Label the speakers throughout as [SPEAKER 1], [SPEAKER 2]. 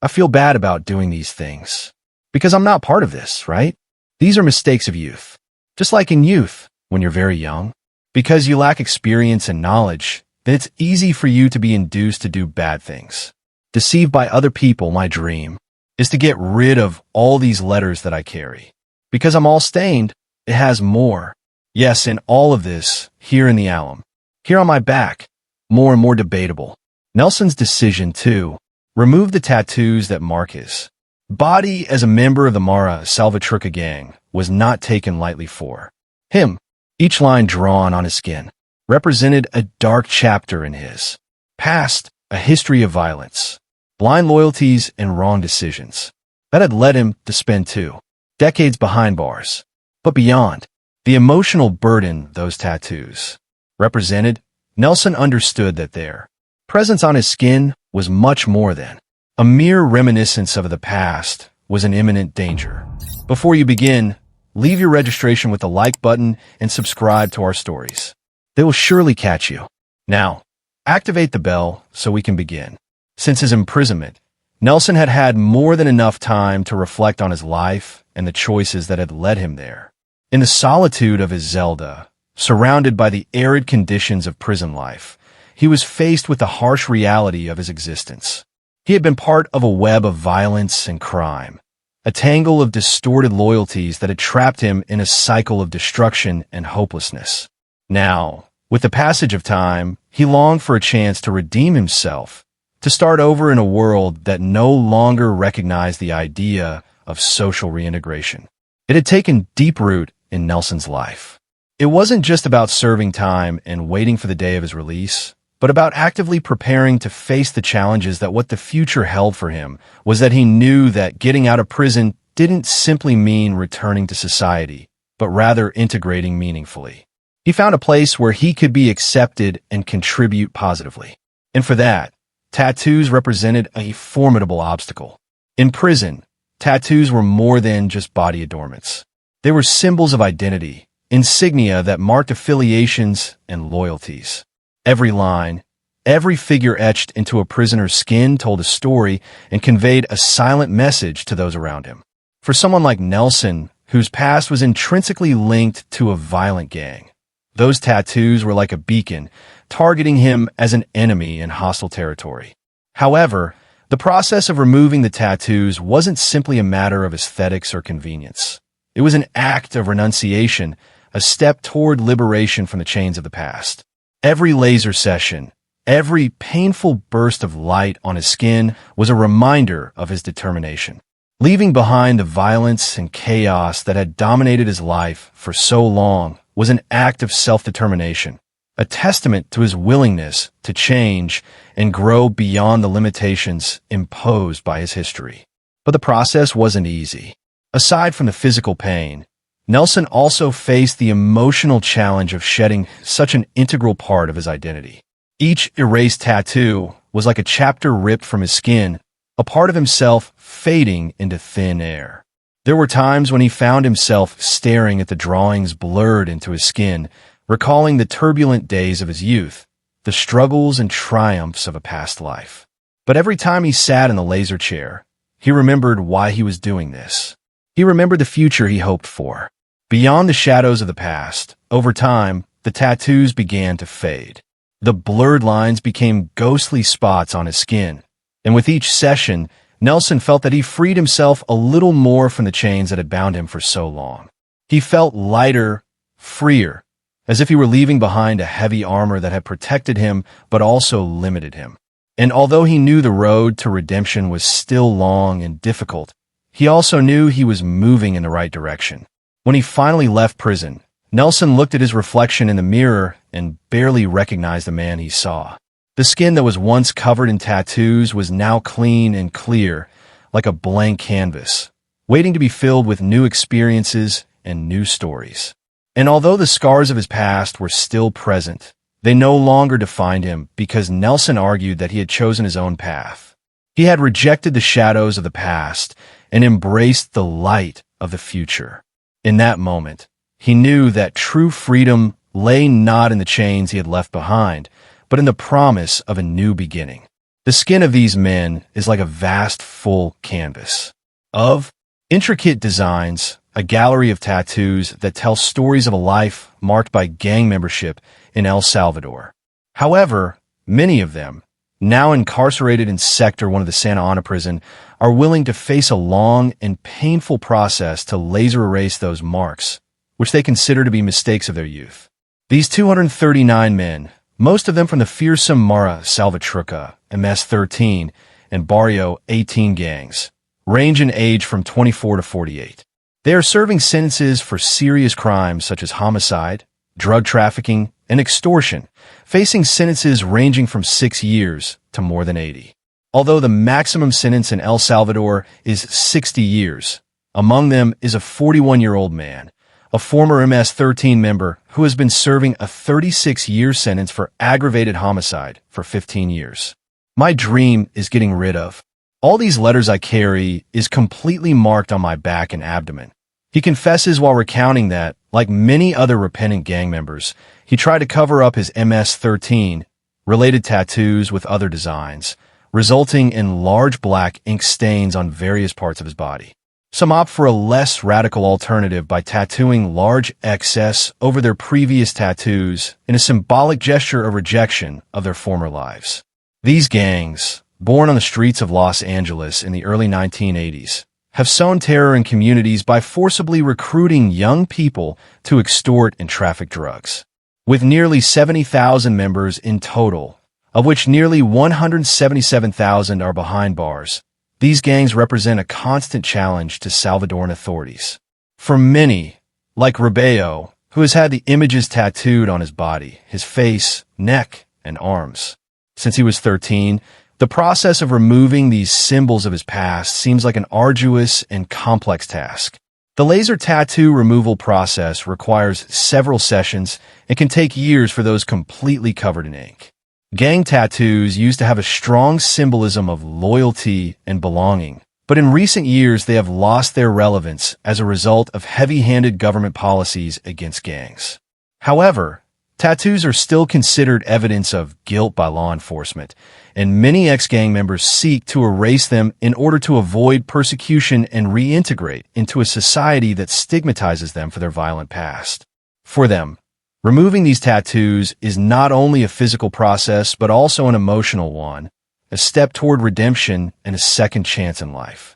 [SPEAKER 1] I feel bad about doing these things. Because I'm not part of this, right? These are mistakes of youth. Just like in youth, when you're very young. Because you lack experience and knowledge, then it's easy for you to be induced to do bad things. Deceived by other people, my dream is to get rid of all these letters that I carry. Because I'm all stained, it has more. Yes, in all of this, here in the alum. Here on my back, more and more debatable. Nelson's decision to remove the tattoos that mark his body as a member of the Mara Salvatrucha gang was not taken lightly for him. Each line drawn on his skin represented a dark chapter in his past, a history of violence, blind loyalties, and wrong decisions that had led him to spend 2 decades behind bars. But beyond the emotional burden those tattoos represented, Nelson understood that their presence on his skin was much more than a mere reminiscence of the past, was an imminent danger. Before you begin, leave your registration with the like button and subscribe to our stories. They will surely catch you. Now, activate the bell so we can begin. Since his imprisonment, Nelson had had more than enough time to reflect on his life and the choices that had led him there. In the solitude of his Zelda, surrounded by the arid conditions of prison life, he was faced with the harsh reality of his existence. He had been part of a web of violence and crime, a tangle of distorted loyalties that had trapped him in a cycle of destruction and hopelessness. Now, with the passage of time, he longed for a chance to redeem himself, to start over in a world that no longer recognized the idea of social reintegration. It had taken deep root in Nelson's life. It wasn't just about serving time and waiting for the day of his release, but about actively preparing to face the challenges that what the future held for him was that he knew that getting out of prison didn't simply mean returning to society, but rather integrating meaningfully. He found a place where he could be accepted and contribute positively. And for that, tattoos represented a formidable obstacle. In prison, tattoos were more than just body adornments. They were symbols of identity, insignia that marked affiliations and loyalties. Every line, every figure etched into a prisoner's skin told a story and conveyed a silent message to those around him. For someone like Nelson, whose past was intrinsically linked to a violent gang, those tattoos were like a beacon, targeting him as an enemy in hostile territory. However, the process of removing the tattoos wasn't simply a matter of aesthetics or convenience. It was an act of renunciation, a step toward liberation from the chains of the past. Every laser session, every painful burst of light on his skin was a reminder of his determination. Leaving behind the violence and chaos that had dominated his life for so long was an act of self-determination, a testament to his willingness to change and grow beyond the limitations imposed by his history. But the process wasn't easy. Aside from the physical pain, Nelson also faced the emotional challenge of shedding such an integral part of his identity. Each erased tattoo was like a chapter ripped from his skin, a part of himself fading into thin air. There were times when he found himself staring at the drawings blurred into his skin, recalling the turbulent days of his youth, the struggles and triumphs of a past life. But every time he sat in the laser chair, he remembered why he was doing this. He remembered the future he hoped for. Beyond the shadows of the past, over time, the tattoos began to fade. The blurred lines became ghostly spots on his skin, and with each session, Nelson felt that he freed himself a little more from the chains that had bound him for so long. He felt lighter, freer, as if he were leaving behind a heavy armor that had protected him but also limited him. And although he knew the road to redemption was still long and difficult, he also knew he was moving in the right direction. When he finally left prison, Nelson looked at his reflection in the mirror and barely recognized the man he saw. The skin that was once covered in tattoos was now clean and clear, like a blank canvas, waiting to be filled with new experiences and new stories. And although the scars of his past were still present, they no longer defined him because Nelson argued that he had chosen his own path. He had rejected the shadows of the past and embraced the light of the future. In that moment, he knew that true freedom lay not in the chains he had left behind, but in the promise of a new beginning. The skin of these men is like a vast, full canvas of intricate designs, a gallery of tattoos that tell stories of a life marked by gang membership in El Salvador. However, many of them, now incarcerated in Sector 1 of the Santa Ana prison, are willing to face a long and painful process to laser erase those marks, which they consider to be mistakes of their youth. These 239 men, most of them from the fearsome Mara Salvatrucha, MS-13, and Barrio 18 gangs, range in age from 24 to 48. They are serving sentences for serious crimes such as homicide, drug trafficking, and extortion, facing sentences ranging from 6 years to more than 80. Although the maximum sentence in El Salvador is 60 years, among them is a 41-year-old man, a former MS-13 member who has been serving a 36-year sentence for aggravated homicide for 15 years. My dream is getting rid of all these letters I carry is completely marked on my back and abdomen. He confesses while recounting that, like many other repentant gang members, he tried to cover up his MS-13 related tattoos with other designs, resulting in large black ink stains on various parts of his body. Some opt for a less radical alternative by tattooing large XS over their previous tattoos in a symbolic gesture of rejection of their former lives. These gangs, born on the streets of Los Angeles in the early 1980s, have sown terror in communities by forcibly recruiting young people to extort and traffic drugs. With nearly 70,000 members in total, of which nearly 177,000 are behind bars, these gangs represent a constant challenge to Salvadoran authorities. For many, like Rebello, who has had the images tattooed on his body, his face, neck, and arms, since he was 13, the process of removing these symbols of his past seems like an arduous and complex task. The laser tattoo removal process requires several sessions and can take years for those completely covered in ink. Gang tattoos used to have a strong symbolism of loyalty and belonging, but in recent years they have lost their relevance as a result of heavy-handed government policies against gangs. However, tattoos are still considered evidence of guilt by law enforcement, and many ex-gang members seek to erase them in order to avoid persecution and reintegrate into a society that stigmatizes them for their violent past. For them, removing these tattoos is not only a physical process but also an emotional one, a step toward redemption and a second chance in life.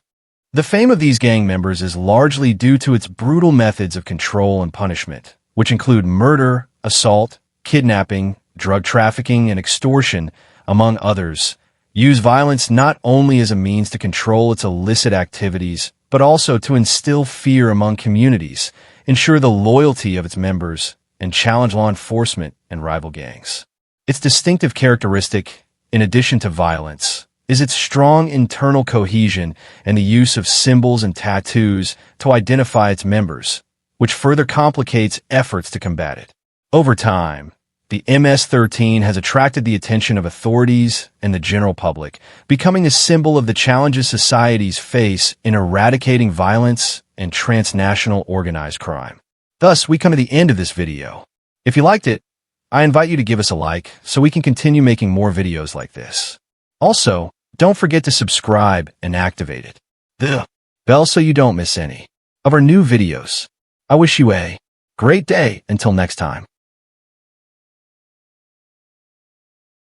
[SPEAKER 1] The fame of these gang members is largely due to its brutal methods of control and punishment, which include murder, assault, kidnapping, drug trafficking, and extortion, among others, use violence not only as a means to control its illicit activities, but also to instill fear among communities, ensure the loyalty of its members, and challenge law enforcement and rival gangs. Its distinctive characteristic, in addition to violence, is its strong internal cohesion and the use of symbols and tattoos to identify its members, which further complicates efforts to combat it. Over time, the MS-13 has attracted the attention of authorities and the general public, becoming a symbol of the challenges societies face in eradicating violence and transnational organized crime. Thus, we come to the end of this video. If you liked it, I invite you to give us a like so we can continue making more videos like this. Also, don't forget to subscribe and activate the bell so you don't miss any of our new videos. I wish you a great day until next time.